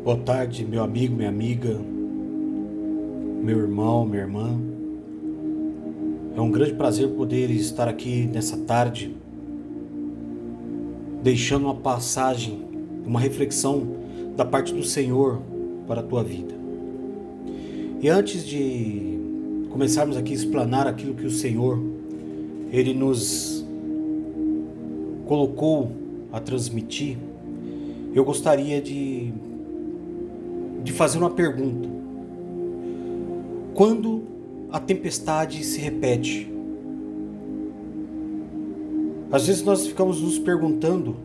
Boa tarde, meu amigo, minha amiga, meu irmão, minha irmã. É um grande prazer poder estar aqui nessa tarde, deixando uma passagem, uma reflexão da parte do Senhor para a tua vida. E antes de começarmos aqui a explanar aquilo que o Senhor, Ele nos colocou a transmitir, eu gostaria de fazer uma pergunta. Quando a tempestade se repete? Às vezes nós ficamos nos perguntando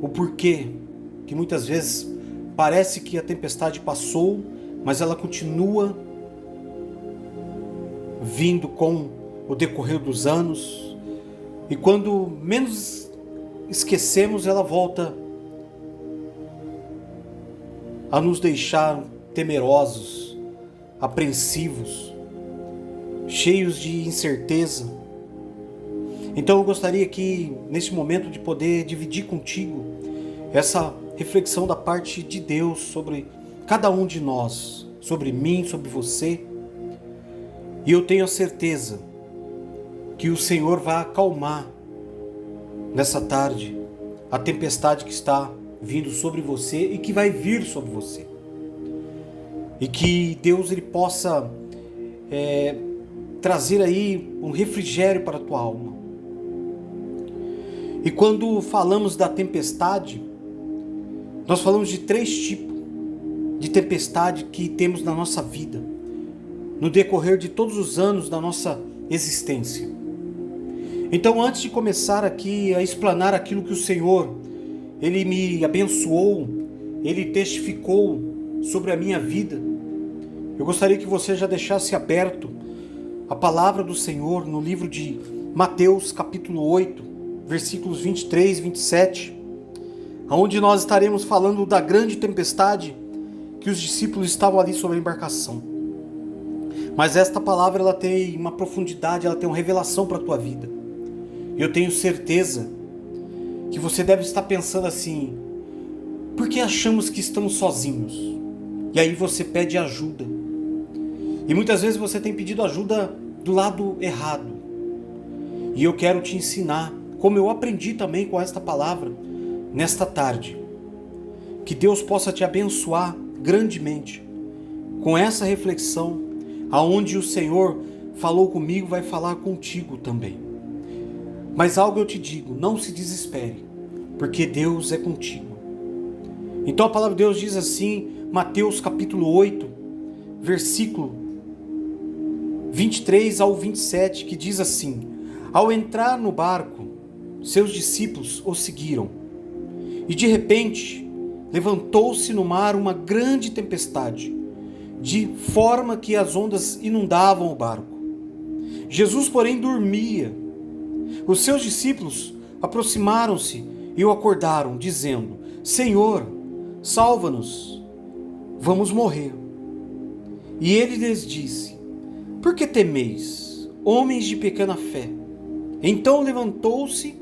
o porquê, que muitas vezes parece que a tempestade passou, mas ela continua vindo com o decorrer dos anos, e quando menos esquecemos, ela volta a nos deixar temerosos, apreensivos, cheios de incerteza. Então eu gostaria aqui, neste momento, de poder dividir contigo essa reflexão da parte de Deus sobre cada um de nós, sobre mim, sobre você. E eu tenho a certeza que o Senhor vai acalmar nessa tarde a tempestade que está vindo sobre você e que vai vir sobre você. E que Deus ele possa trazer aí um refrigério para a tua alma. E quando falamos da tempestade, nós falamos de 3 tipos de tempestade que temos na nossa vida, no decorrer de todos os anos da nossa existência. Então, antes de começar aqui a explanar aquilo que o Senhor, Ele me abençoou, Ele testificou sobre a minha vida, eu gostaria que você já deixasse aberto a palavra do Senhor no livro de Mateus capítulo 8, versículos 23 e 27, onde nós estaremos falando da grande tempestade que os discípulos estavam ali sobre a embarcação. Mas esta palavra ela tem uma profundidade, ela tem uma revelação para a tua vida. E eu tenho certeza que você deve estar pensando assim: por que achamos que estamos sozinhos? E aí você pede ajuda. E muitas vezes você tem pedido ajuda do lado errado. E eu quero te ensinar, como eu aprendi também com esta palavra, nesta tarde. Que Deus possa te abençoar grandemente com essa reflexão, aonde o Senhor falou comigo, vai falar contigo também. Mas algo eu te digo, não se desespere, porque Deus é contigo. Então a palavra de Deus diz assim, Mateus capítulo 8, versículo 23 ao 27, que diz assim: ao entrar no barco, seus discípulos o seguiram. E de repente, levantou-se no mar uma grande tempestade, de forma que as ondas inundavam o barco. Jesus, porém, dormia. Os seus discípulos aproximaram-se e o acordaram, dizendo: Senhor, salva-nos, vamos morrer. E ele lhes disse: por que temeis, homens de pequena fé? Então levantou-se,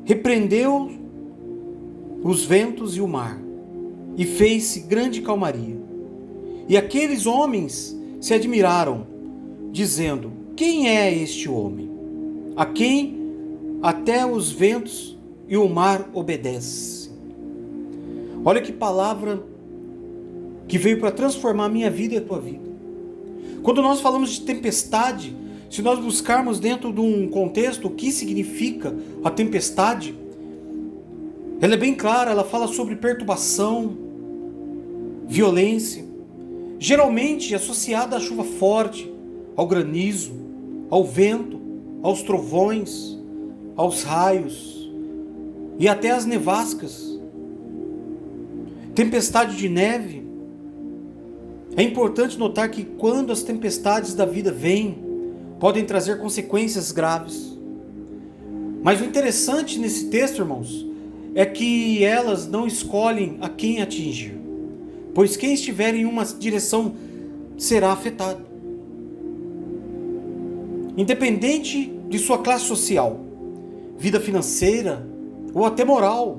repreendeu os ventos e o mar, e fez-se grande calmaria. E aqueles homens se admiraram, dizendo: quem é este homem, a quem até os ventos e o mar obedecem? Olha que palavra que veio para transformar a minha vida e a tua vida. Quando nós falamos de tempestade, se nós buscarmos dentro de um contexto o que significa a tempestade, ela é bem clara, ela fala sobre perturbação, violência, geralmente associada à chuva forte, ao granizo, ao vento, aos trovões, aos raios e até às nevascas. Tempestade de neve. É importante notar que quando as tempestades da vida vêm, podem trazer consequências graves. Mas o interessante nesse texto, irmãos, é que elas não escolhem a quem atingir, pois quem estiver em uma direção será afetado, independente de sua classe social, vida financeira ou até moral.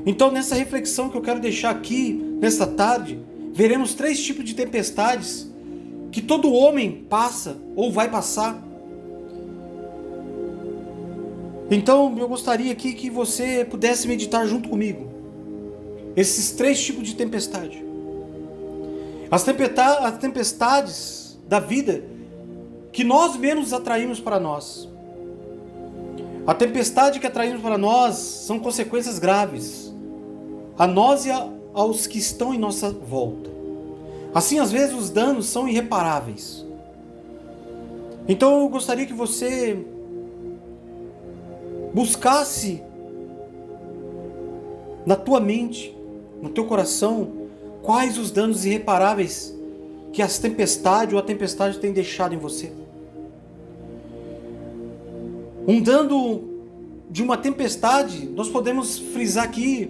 Então, nessa reflexão que eu quero deixar aqui nesta tarde, veremos 3 tipos de tempestades que todo homem passa ou vai passar. Então eu gostaria aqui que você pudesse meditar junto comigo esses 3 tipos de tempestade. As tempestades da vida que nós mesmos atraímos para nós. A tempestade que atraímos para nós são consequências graves a nós e aos que estão em nossa volta. Assim, às vezes, os danos são irreparáveis. Então eu gostaria que você buscasse na tua mente, no teu coração, quais os danos irreparáveis que as tempestades ou a tempestade tem deixado em você. Um dano de uma tempestade, nós podemos frisar aqui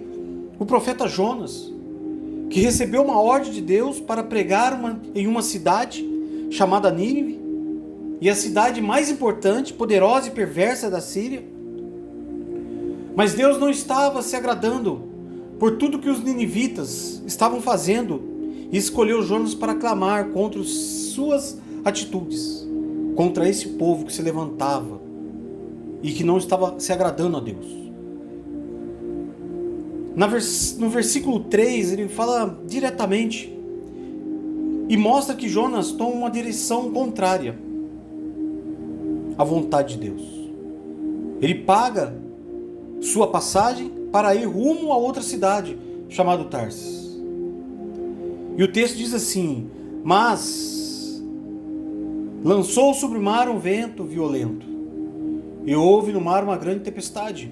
o profeta Jonas, que recebeu uma ordem de Deus para pregar em uma cidade chamada Nínive, e a cidade mais importante, poderosa e perversa da Síria. Mas Deus não estava se agradando por tudo que os ninivitas estavam fazendo e escolheu Jonas para clamar contra suas atitudes, contra esse povo que se levantava e que não estava se agradando a Deus. No versículo 3, ele fala diretamente e mostra que Jonas toma uma direção contrária à vontade de Deus. Ele paga sua passagem para ir rumo a outra cidade, chamada Tarsis. E o texto diz assim: mas lançou sobre o mar um vento violento, e houve no mar uma grande tempestade,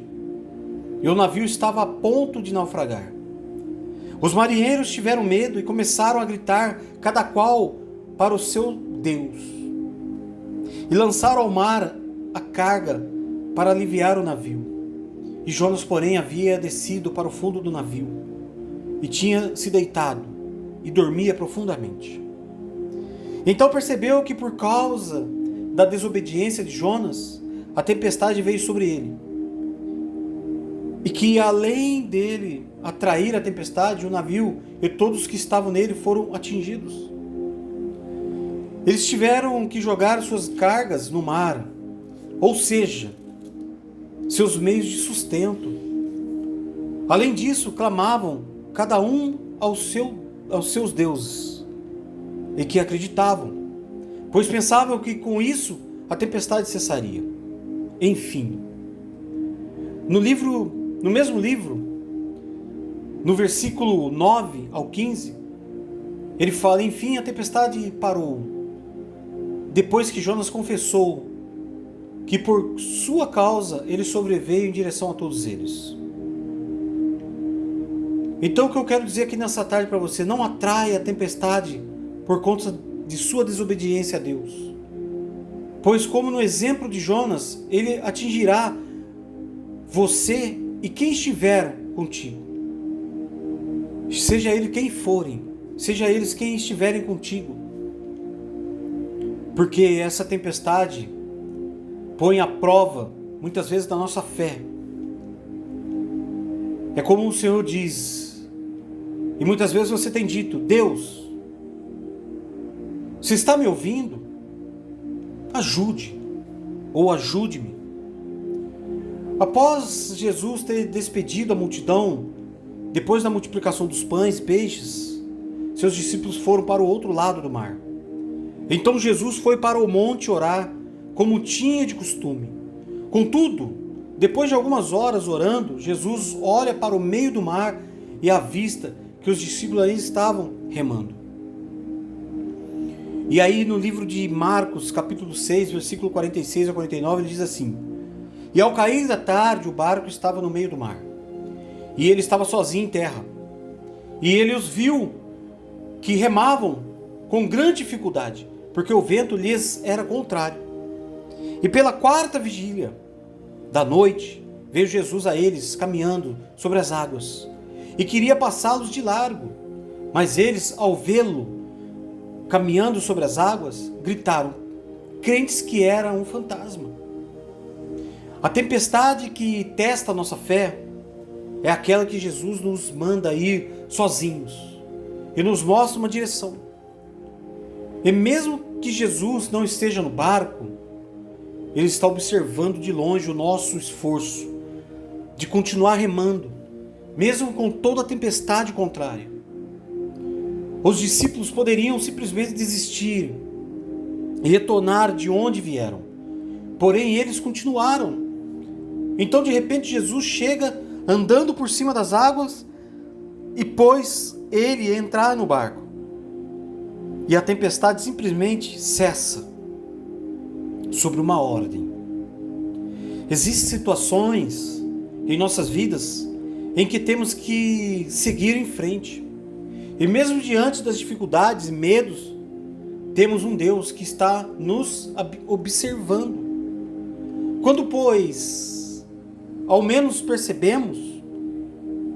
e o navio estava a ponto de naufragar. Os marinheiros tiveram medo e começaram a gritar, cada qual para o seu Deus, e lançaram ao mar a carga para aliviar o navio. E Jonas, porém, havia descido para o fundo do navio, e tinha se deitado, e dormia profundamente. Então percebeu que por causa da desobediência de Jonas, a tempestade veio sobre ele. E que além dele atrair a tempestade, o navio e todos que estavam nele foram atingidos. Eles tiveram que jogar suas cargas no mar, ou seja, seus meios de sustento. Além disso, clamavam cada um aos seus deuses, e que acreditavam, pois pensavam que com isso a tempestade cessaria. Enfim, no mesmo livro, no versículo 9 ao 15, ele fala: enfim, a tempestade parou, depois que Jonas confessou que por sua causa ele sobreveio em direção a todos eles. Então o que eu quero dizer aqui nessa tarde para você: não atraia a tempestade por conta de sua desobediência a Deus, pois como no exemplo de Jonas, ele atingirá você e quem estiver contigo, seja ele quem forem, seja eles quem estiverem contigo, porque essa tempestade põe à prova, muitas vezes, da nossa fé. É como o Senhor diz, e muitas vezes você tem dito: Deus, você está me ouvindo? Ajude, ou ajude-me. Após Jesus ter despedido a multidão, depois da multiplicação dos pães e peixes, seus discípulos foram para o outro lado do mar. Então Jesus foi para o monte orar, como tinha de costume. Contudo, depois de algumas horas orando, Jesus olha para o meio do mar e avista que os discípulos ainda estavam remando. E aí no livro de Marcos, capítulo 6, versículo 46 a 49, ele diz assim: e ao cair da tarde, o barco estava no meio do mar, e ele estava sozinho em terra. E ele os viu que remavam com grande dificuldade, porque o vento lhes era contrário. E pela 4ª vigília da noite, veio Jesus a eles caminhando sobre as águas, e queria passá-los de largo. Mas eles, ao vê-lo caminhando sobre as águas, gritaram, crentes que era um fantasma. A tempestade que testa a nossa fé é aquela que Jesus nos manda ir sozinhos, e nos mostra uma direção. E mesmo que Jesus não esteja no barco, Ele está observando de longe o nosso esforço de continuar remando, mesmo com toda a tempestade contrária. Os discípulos poderiam simplesmente desistir e retornar de onde vieram, porém eles continuaram. Então de repente Jesus chega andando por cima das águas e pôs ele entrar no barco. E a tempestade simplesmente cessa sobre uma ordem. Existem situações em nossas vidas em que temos que seguir em frente. E mesmo diante das dificuldades e medos, temos um Deus que está nos observando. Quando, pois, ao menos percebemos,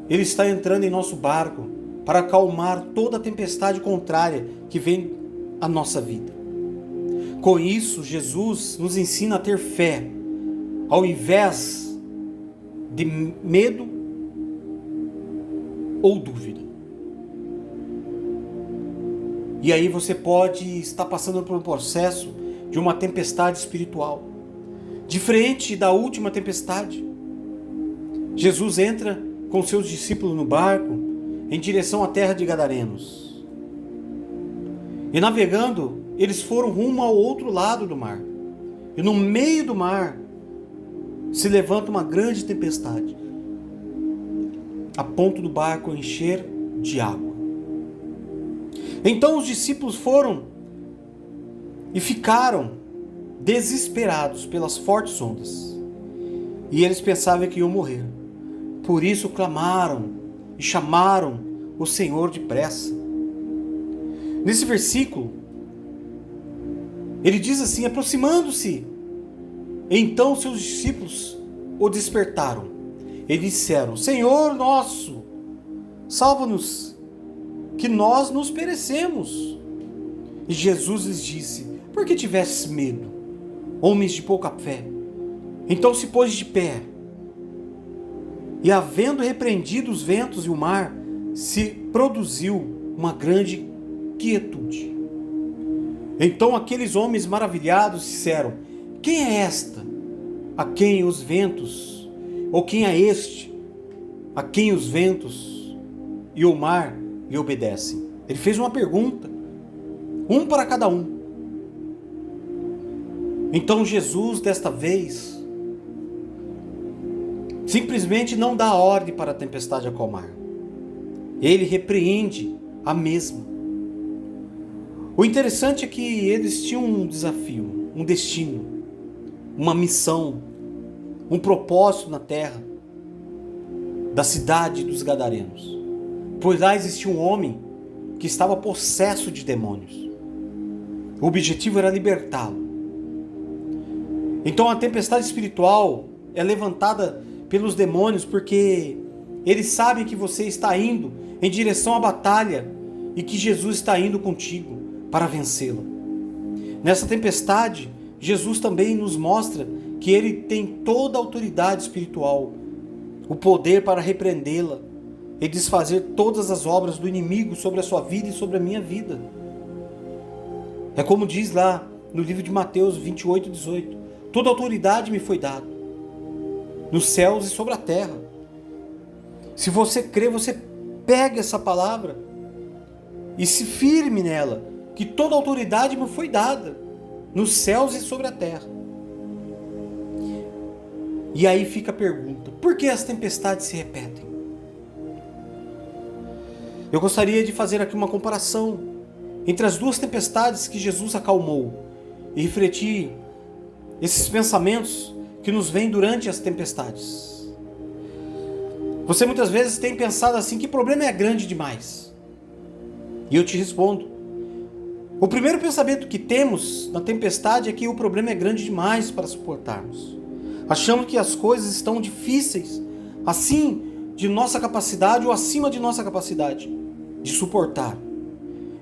Ele está entrando em nosso barco para acalmar toda a tempestade contrária que vem à nossa vida. Com isso, Jesus nos ensina a ter fé, ao invés de medo ou dúvida. E aí você pode estar passando por um processo de uma tempestade espiritual, diferente da última tempestade. Jesus entra com seus discípulos no barco em direção à terra de Gadarenos. E navegando, eles foram rumo ao outro lado do mar. E no meio do mar se levanta uma grande tempestade, a ponto do barco encher de água. Então os discípulos foram e ficaram desesperados pelas fortes ondas. E eles pensavam que iam morrer. Por isso clamaram e chamaram o Senhor depressa. Nesse versículo, ele diz assim: aproximando-se, então seus discípulos o despertaram. Eles disseram: Senhor nosso, salva-nos, que nós nos perecemos. E Jesus lhes disse: por que tivestes medo, homens de pouca fé? Então se pôs de pé, e havendo repreendido os ventos e o mar, se produziu uma grande quietude. Então aqueles homens maravilhados disseram: quem é esta, a quem os ventos, ou quem é este, a quem os ventos e o mar lhe obedecem? Ele fez uma pergunta, um para cada um. Então Jesus, desta vez, simplesmente não dá ordem para a tempestade acalmar. Ele repreende a mesma. O interessante é que eles tinham um desafio, um destino, uma missão, um propósito na terra da cidade dos Gadarenos. Pois lá existia um homem que estava possesso de demônios. O objetivo era libertá-lo. Então a tempestade espiritual é levantada pelos demônios porque eles sabem que você está indo em direção à batalha e que Jesus está indo contigo para vencê-la. Nessa tempestade, Jesus também nos mostra que Ele tem toda a autoridade espiritual, o poder para repreendê-la e desfazer todas as obras do inimigo sobre a sua vida e sobre a minha vida. É como diz lá no livro de Mateus 28:18: toda autoridade me foi dada, nos céus e sobre a terra. Se você crê, você pega essa palavra e se firme nela, que toda autoridade me foi dada, nos céus e sobre a terra. E aí fica a pergunta: por que as tempestades se repetem? Eu gostaria de fazer aqui uma comparação entre as duas tempestades que Jesus acalmou e refletir esses pensamentos que nos vêm durante as tempestades. Você muitas vezes tem pensado assim: que problema é grande demais? E eu te respondo: o primeiro pensamento que temos na tempestade é que o problema é grande demais para suportarmos. Achamos que as coisas estão difíceis, assim de nossa capacidade ou acima de nossa capacidade de suportar.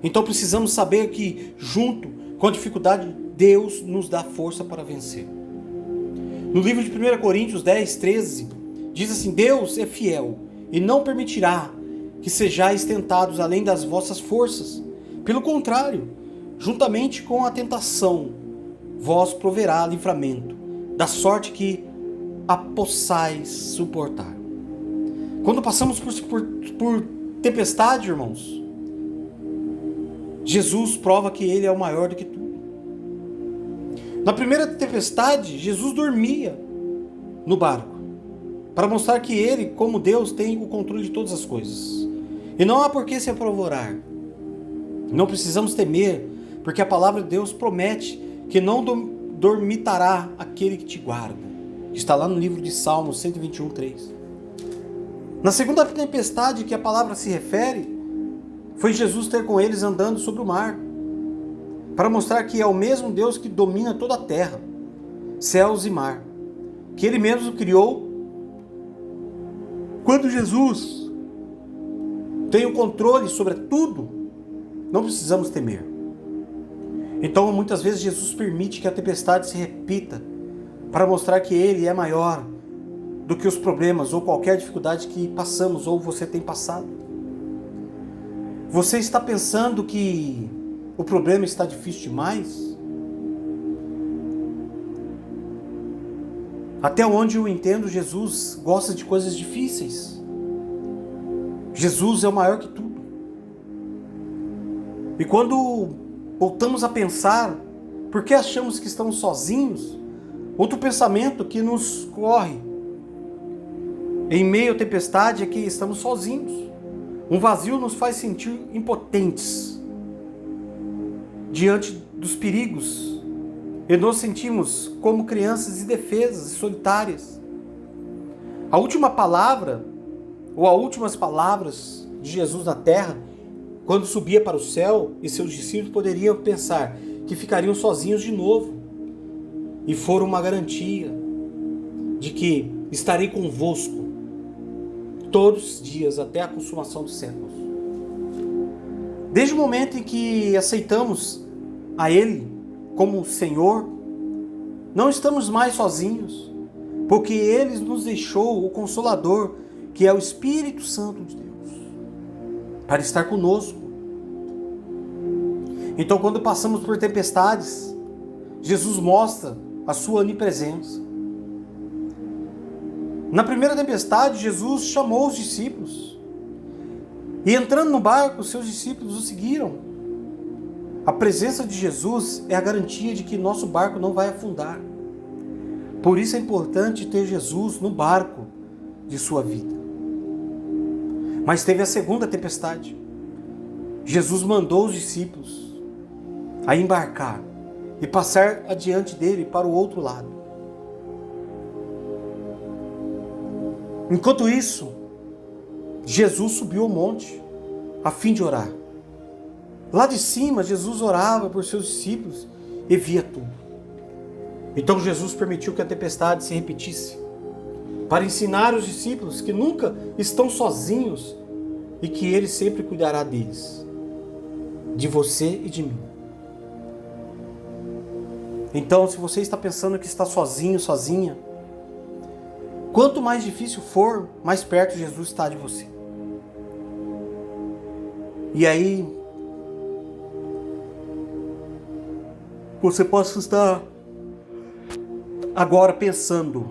Então precisamos saber que, junto com a dificuldade, Deus nos dá força para vencer. No livro de 1 Coríntios 10:13, diz assim: Deus é fiel e não permitirá que sejais tentados além das vossas forças. Pelo contrário, juntamente com a tentação, vós proverá livramento, da sorte que a possais suportar. Quando passamos por tempestade, irmãos, Jesus prova que Ele é o maior do que tudo. Na primeira tempestade, Jesus dormia no barco, para mostrar que Ele, como Deus, tem o controle de todas as coisas. E não há por que se apavorar. Não precisamos temer, porque a palavra de Deus promete que não dormitará aquele que te guarda. Está lá no livro de Salmos 121:3. Na segunda tempestade que a palavra se refere, foi Jesus ter com eles andando sobre o mar, para mostrar que é o mesmo Deus que domina toda a terra, céus e mar, que Ele mesmo criou. Quando Jesus tem o controle sobre tudo, não precisamos temer. Então, muitas vezes, Jesus permite que a tempestade se repita, para mostrar que Ele é maior do que os problemas ou qualquer dificuldade que passamos ou você tem passado. Você está pensando que o problema está difícil demais? Até onde eu entendo, Jesus gosta de coisas difíceis. Jesus é o maior que tudo. E quando voltamos a pensar, por que achamos que estamos sozinhos? Outro pensamento que nos corre em meio à tempestade é que estamos sozinhos. Um vazio nos faz sentir impotentes diante dos perigos e nos sentimos como crianças indefesas e solitárias. A última palavra, ou as últimas palavras de Jesus na terra, quando subia para o céu, e seus discípulos poderiam pensar que ficariam sozinhos de novo. E foram uma garantia de que estarei convosco todos os dias até a consumação dos séculos. Desde o momento em que aceitamos a Ele como Senhor, não estamos mais sozinhos, porque Ele nos deixou o Consolador, que é o Espírito Santo de Deus, para estar conosco. Então, quando passamos por tempestades, Jesus mostra a sua onipresença. Na primeira tempestade, Jesus chamou os discípulos. E entrando no barco, seus discípulos o seguiram. A presença de Jesus é a garantia de que nosso barco não vai afundar. Por isso é importante ter Jesus no barco de sua vida. Mas teve a segunda tempestade. Jesus mandou os discípulos a embarcar e passar adiante dele para o outro lado. Enquanto isso, Jesus subiu ao monte a fim de orar. Lá de cima, Jesus orava por seus discípulos e via tudo. Então Jesus permitiu que a tempestade se repetisse, para ensinar os discípulos que nunca estão sozinhos e que Ele sempre cuidará deles, de você e de mim. Então, se você está pensando que está sozinho, sozinha, quanto mais difícil for, mais perto Jesus está de você. E aí, você possa estar agora pensando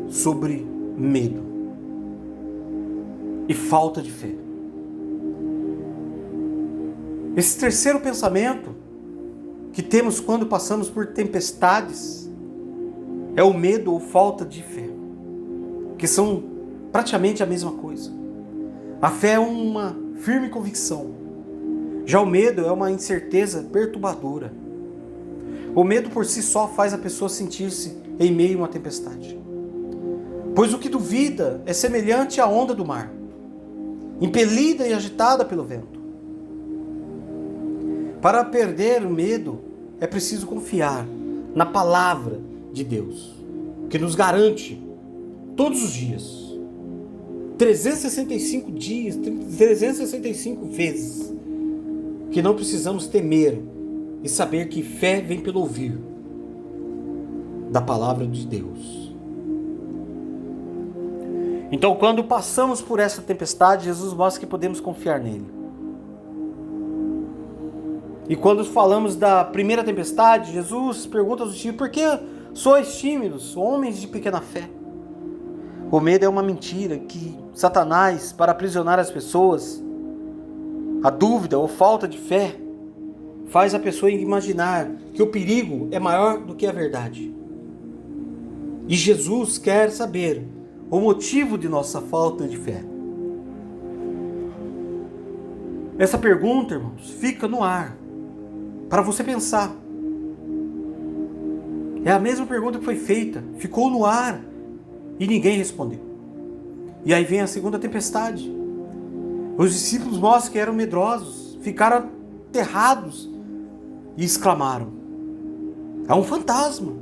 sobre medo e falta de fé. Esse terceiro pensamento que temos quando passamos por tempestades é o medo ou falta de fé, que são praticamente a mesma coisa. A fé é uma firme convicção, já o medo é uma incerteza perturbadora. O medo por si só faz a pessoa sentir-se em meio a uma tempestade, pois o que duvida é semelhante à onda do mar, impelida e agitada pelo vento. Para perder o medo, é preciso confiar na palavra de Deus, que nos garante todos os dias, 365 dias, 365 vezes, que não precisamos temer e saber que fé vem pelo ouvir da palavra de Deus. Então, quando passamos por essa tempestade, Jesus mostra que podemos confiar nele. E quando falamos da primeira tempestade, Jesus pergunta aos discípulos: por que sois tímidos, homens de pequena fé? O medo é uma mentira que Satanás, para aprisionar as pessoas, a dúvida ou falta de fé, faz a pessoa imaginar que o perigo é maior do que a verdade. E Jesus quer saber o motivo de nossa falta de fé. Essa pergunta, irmãos, fica no ar para você pensar. É a mesma pergunta que foi feita, ficou no ar e ninguém respondeu. E aí vem a segunda tempestade. Os discípulos mostram que eram medrosos, ficaram aterrados e exclamaram: é um fantasma!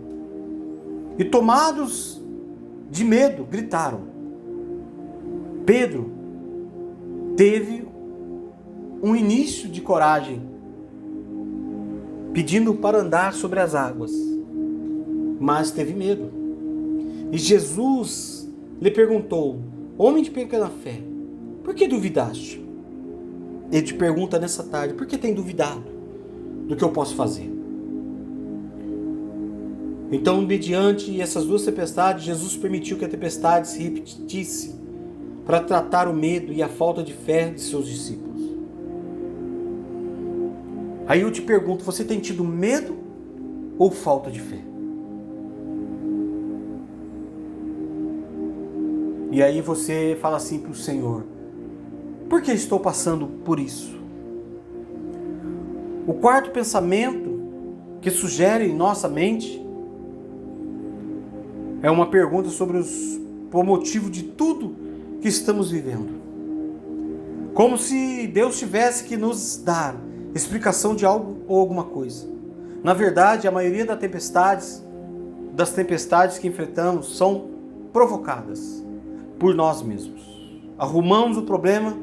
E tomados de medo, gritaram. Pedro teve um início de coragem, pedindo para andar sobre as águas, mas teve medo. E Jesus lhe perguntou: homem de pequena fé, por que duvidaste? Ele te pergunta nessa tarde: por que tem duvidado do que eu posso fazer? Então, mediante essas duas tempestades, Jesus permitiu que a tempestade se repetisse para tratar o medo e a falta de fé de seus discípulos. Aí eu te pergunto: você tem tido medo ou falta de fé? E aí você fala assim para o Senhor: por que estou passando por isso? O quarto pensamento que sugere em nossa mente é uma pergunta sobre o motivo de tudo que estamos vivendo. Como se Deus tivesse que nos dar explicação de algo ou alguma coisa. Na verdade, a maioria das tempestades que enfrentamos são provocadas por nós mesmos. Arrumamos o problema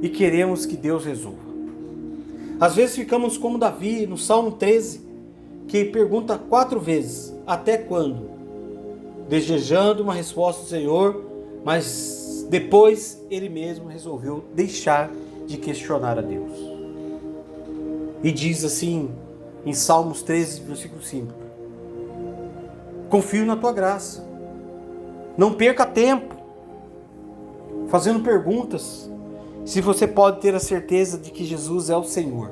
e queremos que Deus resolva. Às vezes ficamos como Davi no Salmo 13, que pergunta 4 vezes: até quando? Desejando uma resposta do Senhor, mas depois ele mesmo resolveu deixar de questionar a Deus. E diz assim em Salmos 13, versículo 5: confio na tua graça, não perca tempo fazendo perguntas se você pode ter a certeza de que Jesus é o Senhor.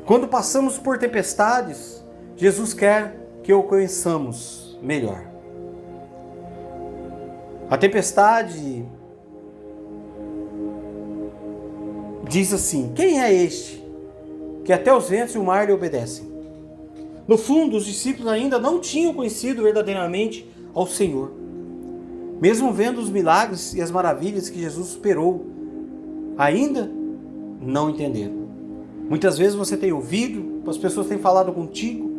Quando passamos por tempestades, Jesus quer que o conheçamos melhor. A tempestade diz assim: quem é este que até os ventos e o mar lhe obedecem? No fundo, os discípulos ainda não tinham conhecido verdadeiramente ao Senhor. Mesmo vendo os milagres e as maravilhas que Jesus superou, ainda não entenderam. Muitas vezes você tem ouvido, as pessoas têm falado contigo,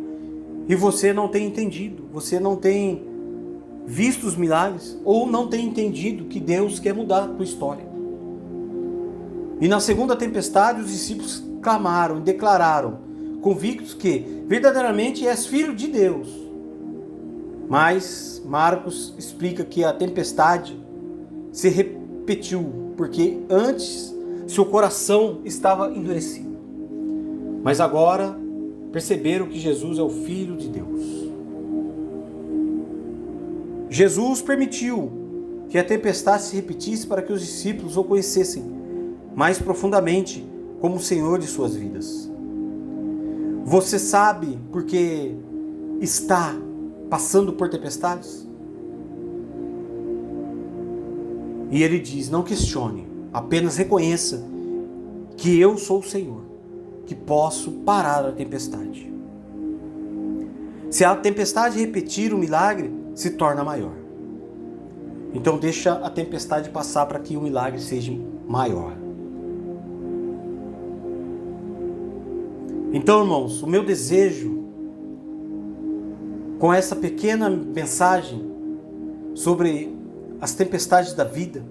e você não tem entendido, você não tem visto os milagres, ou não tem entendido que Deus quer mudar a tua história. E na segunda tempestade, os discípulos clamaram e declararam, convictos que verdadeiramente és filho de Deus. Mas Marcos explica que a tempestade se repetiu, porque antes seu coração estava endurecido. Mas agora perceberam que Jesus é o Filho de Deus. Jesus permitiu que a tempestade se repetisse para que os discípulos o conhecessem mais profundamente como o Senhor de suas vidas. Você sabe por que está passando por tempestades? E ele diz: não questione, apenas reconheça que eu sou o Senhor, que posso parar a tempestade. Se a tempestade repetir, o milagre se torna maior. Então deixa a tempestade passar para que o milagre seja maior. Então, irmãos, o meu desejo com essa pequena mensagem sobre as tempestades da vida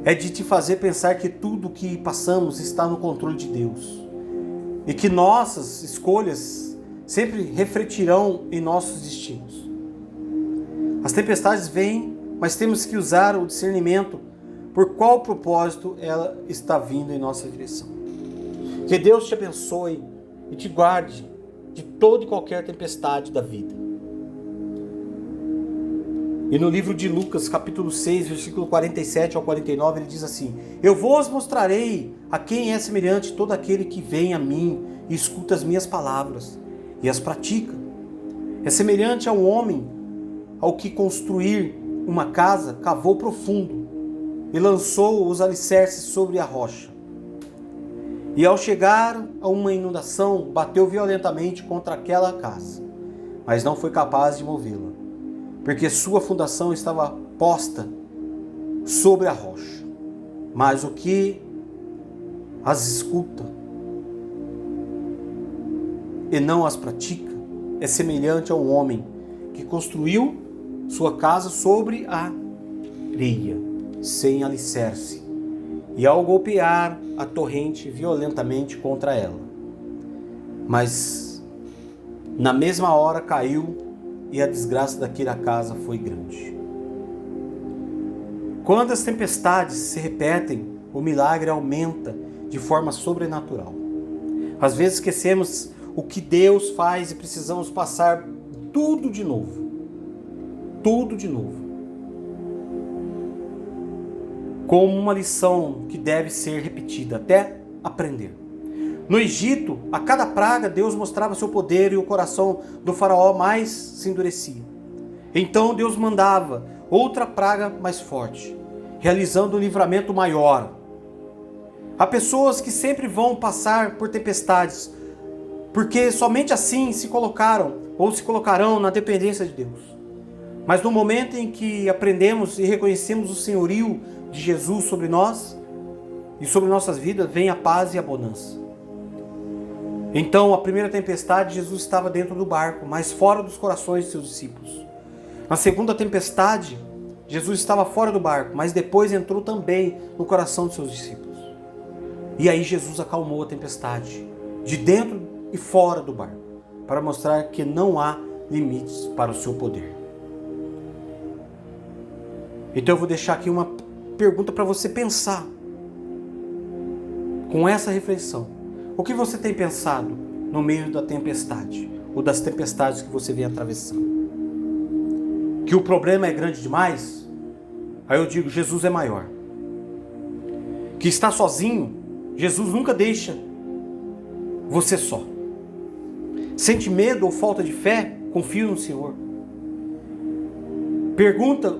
é de te fazer pensar que tudo o que passamos está no controle de Deus e que nossas escolhas sempre refletirão em nossos destinos. As tempestades vêm mas temos que usar o discernimento por qual propósito ela está vindo em nossa direção. Que Deus te abençoe e te guarde de toda e qualquer tempestade da vida. E no livro de Lucas, capítulo 6, versículo 47 ao 49, ele diz assim: Eu vos mostrarei a quem é semelhante todo aquele que vem a mim e escuta as minhas palavras e as pratica. É semelhante ao homem ao que construir uma casa, cavou profundo e lançou os alicerces sobre a rocha. E ao chegar a uma inundação, bateu violentamente contra aquela casa, mas não foi capaz de movê-la, porque sua fundação estava posta sobre a rocha. Mas o que as escuta e não as pratica é semelhante ao homem que construiu sua casa sobre a areia, sem alicerce, e ao golpear a torrente violentamente contra ela, mas na mesma hora caiu, e a desgraça daquela casa foi grande. Quando as tempestades se repetem, o milagre aumenta de forma sobrenatural. Às vezes esquecemos o que Deus faz e precisamos passar tudo de novo. Tudo de novo. Como uma lição que deve ser repetida até aprender. No Egito, a cada praga, Deus mostrava seu poder e o coração do faraó mais se endurecia. Então Deus mandava outra praga mais forte, realizando um livramento maior. Há pessoas que sempre vão passar por tempestades, porque somente assim se colocaram ou se colocarão na dependência de Deus. Mas no momento em que aprendemos e reconhecemos o senhorio de Jesus sobre nós e sobre nossas vidas, vem a paz e a bonança. Então, a primeira tempestade, Jesus estava dentro do barco, mas fora dos corações de seus discípulos. Na segunda tempestade, Jesus estava fora do barco, mas depois entrou também no coração de seus discípulos. E aí Jesus acalmou a tempestade, de dentro e fora do barco, para mostrar que não há limites para o seu poder. Então eu vou deixar aqui uma pergunta para você pensar. Com essa reflexão, o que você tem pensado no meio da tempestade, ou das tempestades que você vem atravessando? Que o problema é grande demais? Aí eu digo, Jesus é maior. Que está sozinho? Jesus nunca deixa você só. Sente medo ou falta de fé? Confia no Senhor. Pergunta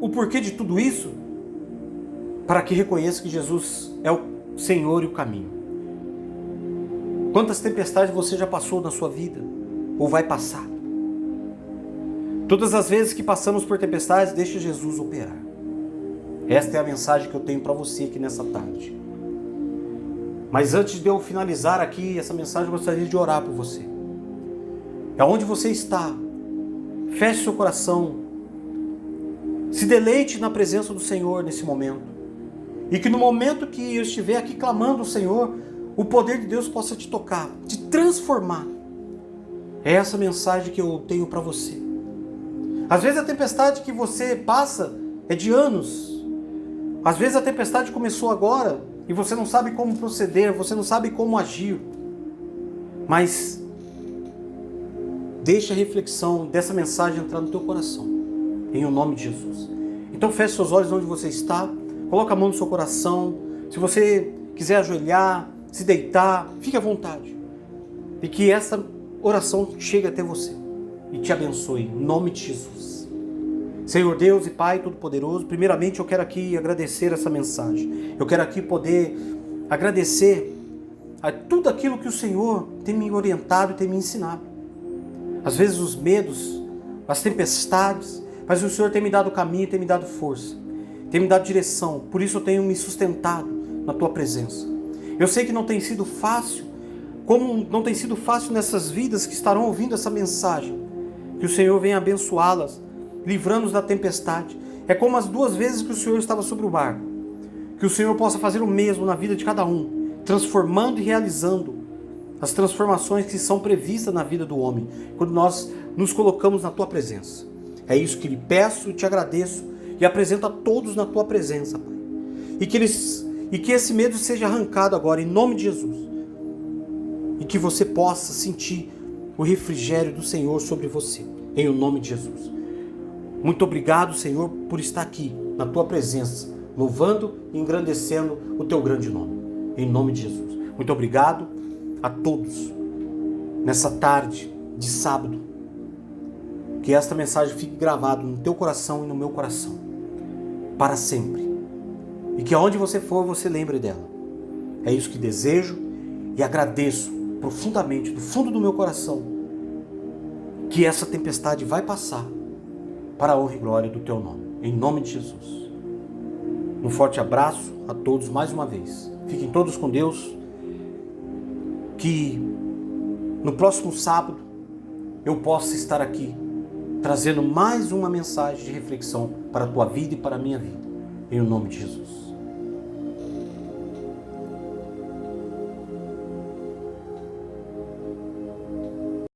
o porquê de tudo isso, para que reconheça que Jesus é o Senhor e o caminho. Quantas tempestades você já passou na sua vida, ou vai passar? Todas as vezes que passamos por tempestades, deixe Jesus operar. Esta é a mensagem que eu tenho para você aqui nessa tarde. Mas antes de eu finalizar aqui essa mensagem, eu gostaria de orar por você. Aonde você está, feche seu coração, se deleite na presença do Senhor nesse momento. E que no momento que eu estiver aqui clamando ao Senhor, o poder de Deus possa te tocar, te transformar. É essa mensagem que eu tenho para você. Às vezes a tempestade que você passa é de anos. Às vezes a tempestade começou agora e você não sabe como proceder, você não sabe como agir. Mas deixa a reflexão dessa mensagem entrar no teu coração, em o nome de Jesus. Então feche seus olhos onde você está, coloca a mão no seu coração. Se você quiser ajoelhar, se deitar, fique à vontade. E que essa oração chegue até você e te abençoe, em nome de Jesus. Senhor Deus e Pai Todo-Poderoso, primeiramente eu quero aqui agradecer essa mensagem. Eu quero aqui poder agradecer a tudo aquilo que o Senhor tem me orientado e tem me ensinado. Às vezes os medos, as tempestades, mas o Senhor tem me dado caminho, tem me dado força, tem me dado direção. Por isso eu tenho me sustentado na Tua presença. Eu sei que não tem sido fácil, como não tem sido fácil nessas vidas que estarão ouvindo essa mensagem. Que o Senhor venha abençoá-las, livrando-nos da tempestade. É como as 2 vezes que o Senhor estava sobre o barco. Que o Senhor possa fazer o mesmo na vida de cada um, transformando e realizando as transformações que são previstas na vida do homem, quando nós nos colocamos na Tua presença. É isso que lhe peço e te agradeço, e apresenta todos na tua presença, Pai. E que esse medo seja arrancado agora, em nome de Jesus. E que você possa sentir o refrigério do Senhor sobre você, em o nome de Jesus. Muito obrigado, Senhor, por estar aqui, na tua presença, louvando e engrandecendo o teu grande nome, em nome de Jesus. Muito obrigado a todos, nessa tarde de sábado. Que esta mensagem fique gravada no teu coração e no meu coração, para sempre. E que aonde você for, você lembre dela. É isso que desejo e agradeço profundamente, do fundo do meu coração, que essa tempestade vai passar para a honra e glória do teu nome, em nome de Jesus. Um forte abraço a todos mais uma vez. Fiquem todos com Deus. Que no próximo sábado eu possa estar aqui trazendo mais uma mensagem de reflexão para a tua vida e para a minha vida, em nome de Jesus.